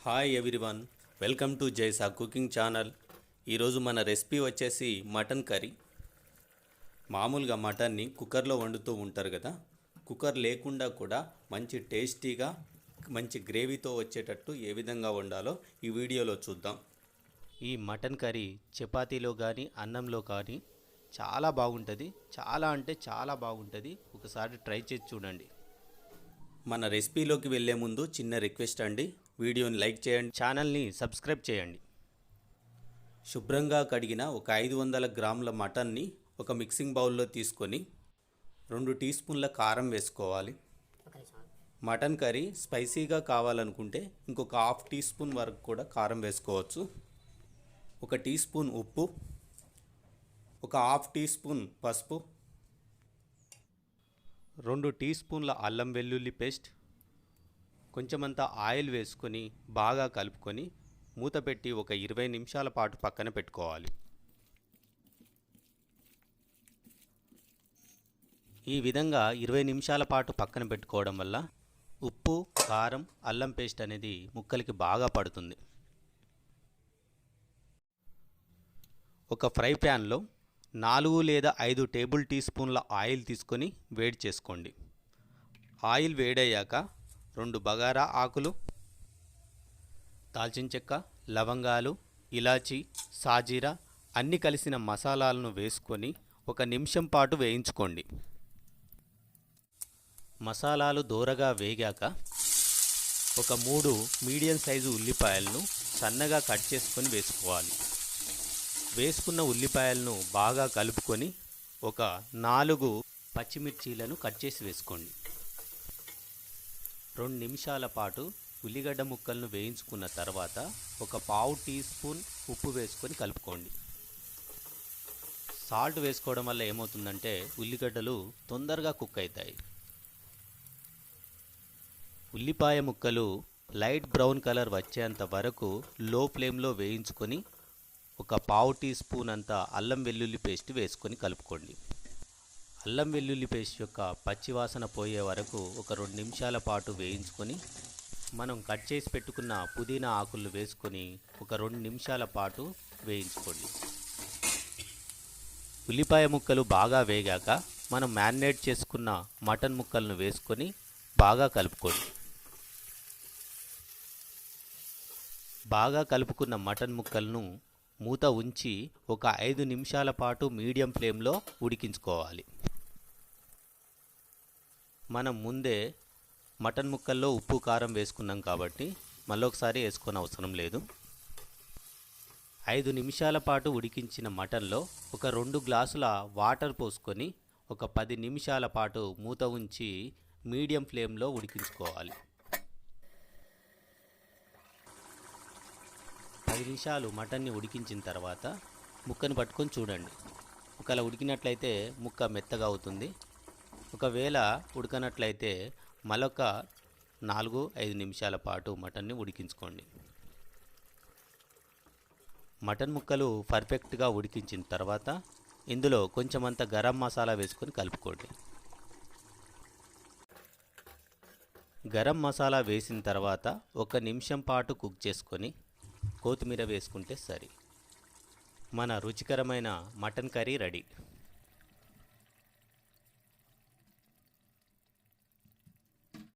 Hi everyone, welcome to Jaisa cooking channel. ఈరోజు మన recipe వచ్చేసి మటన్ కర్రీ. మామూలుగా మటన్ని కుక్కర్లో వండుతూ ఉంటారు కదా, కుక్కర్ లేకుండా కూడా మంచి టేస్టీగా మంచి గ్రేవీతో వచ్చేటట్టు ఏ విధంగా వండాలో ఈ వీడియోలో చూద్దాం. ఈ మటన్ కర్రీ చపాతీలో కానీ అన్నంలో కానీ చాలా బాగుంటుంది. చాలా అంటే చాలా బాగుంటుంది. ఒకసారి ట్రై చేసి చూడండి. మన రెసిపీలోకి వెళ్ళే ముందు చిన్న రిక్వెస్ట్ అండి, వీడియోని లైక్ చేయండి, ఛానల్ని సబ్స్క్రైబ్ చేయండి. శుభ్రంగా కడిగిన ఒక 500 గ్రాముల మటన్ని ఒక మిక్సింగ్ బౌల్లో తీసుకొని 2 టీ స్పూన్ల కారం వేసుకోవాలి. మటన్ కర్రీ స్పైసీగా కావాలనుకుంటే ఇంకొక హాఫ్ టీ స్పూన్ వరకు కూడా కారం వేసుకోవచ్చు. 1 టీ స్పూన్ ఉప్పు, ఒక హాఫ్ టీ స్పూన్ పసుపు, 2 టీ స్పూన్ల అల్లం వెల్లుల్లి పేస్ట్, కొంచెమంత ఆయిల్ వేసుకొని బాగా కలుపుకొని మూత పెట్టి ఒక 20 నిమిషాల పాటు పక్కన పెట్టుకోవాలి. ఈ విధంగా 20 నిమిషాల పాటు పక్కన పెట్టుకోవడం వల్ల ఉప్పు, కారం, అల్లం పేస్ట్ అనేది ముక్కలకి బాగా పడుతుంది. ఒక ఫ్రై ప్యాన్లో 4 లేదా 5 టేబుల్ టీ స్పూన్ల ఆయిల్ తీసుకొని వేడి చేసుకోండి. ఆయిల్ వేడయ్యాక 2 బగారా ఆకులు, దాల్చిన చెక్క, లవంగాలు, ఇలాచి, సాజీరా అన్నీ కలిసిన మసాలాలను వేసుకొని 1 నిమిషం పాటు వేయించుకోండి. మసాలాలు దోరగా వేగాక ఒక 3 మీడియం సైజు ఉల్లిపాయలను సన్నగా కట్ చేసుకొని వేసుకోవాలి. వేసుకున్న ఉల్లిపాయలను బాగా కలుపుకొని ఒక 4 పచ్చిమిర్చీలను కట్ చేసి వేసుకోండి. 2 నిమిషాల పాటు ఉల్లిగడ్డ ముక్కలను వేయించుకున్న తర్వాత ఒక పావు టీ స్పూన్ ఉప్పు వేసుకొని కలుపుకోండి. సాల్ట్ వేసుకోవడం వల్ల ఏమవుతుందంటే ఉల్లిగడ్డలు తొందరగా కుక్ అవుతాయి. ఉల్లిపాయ ముక్కలు లైట్ బ్రౌన్ కలర్ వచ్చేంత వరకు లో ఫ్లేమ్లో వేయించుకొని ఒక పావు టీ స్పూన్ అంత అల్లం వెల్లుల్లి పేస్ట్ వేసుకొని కలుపుకోండి. అల్లం వెల్లుల్లి పేస్ట్ యొక్క పచ్చివాసన పోయే వరకు ఒక 2 నిమిషాల పాటు వేయించుకొని మనం కట్ చేసి పెట్టుకున్న పుదీనా ఆకులు వేసుకొని ఒక 2 నిమిషాల పాటు వేయించుకోండి. ఉల్లిపాయ ముక్కలు బాగా వేగాక మనం మ్యారినేట్ చేసుకున్న మటన్ ముక్కలను వేసుకొని బాగా కలుపుకోండి. బాగా కలుపుకున్న మటన్ ముక్కలను మూత ఉంచి ఒక 5 నిమిషాల పాటు మీడియం ఫ్లేమ్లో ఉడికించుకోవాలి. మనం ముందే మటన్ ముక్కల్లో ఉప్పు కారం వేసుకున్నాం కాబట్టి మళ్ళొకసారి వేసుకొని అవసరం లేదు. 5 నిమిషాల పాటు ఉడికించిన మటన్లో ఒక 2 గ్లాసుల వాటర్ పోసుకొని ఒక 10 నిమిషాల పాటు మూత ఉంచి మీడియం ఫ్లేమ్లో ఉడికించుకోవాలి. 10 నిమిషాలు మటన్ని ఉడికించిన తర్వాత ముక్కను పట్టుకొని చూడండి. ఒకవేళ ఉడికినట్లయితే ముక్క మెత్తగా అవుతుంది. ఒకవేళ ఉడకనట్లయితే మరొక 4-5 నిమిషాల పాటు మటన్ని ఉడికించుకోండి. మటన్ ముక్కలు పర్ఫెక్ట్గా ఉడికించిన తర్వాత ఇందులో కొంచెమంత గరం మసాలా వేసుకొని కలుపుకోండి. గరం మసాలా వేసిన తర్వాత 1 నిమిషం పాటు కుక్ చేసుకొని కొత్తిమీర వేసుకుంటే సరి. మన రుచికరమైన మటన్ కర్రీ రెడీ.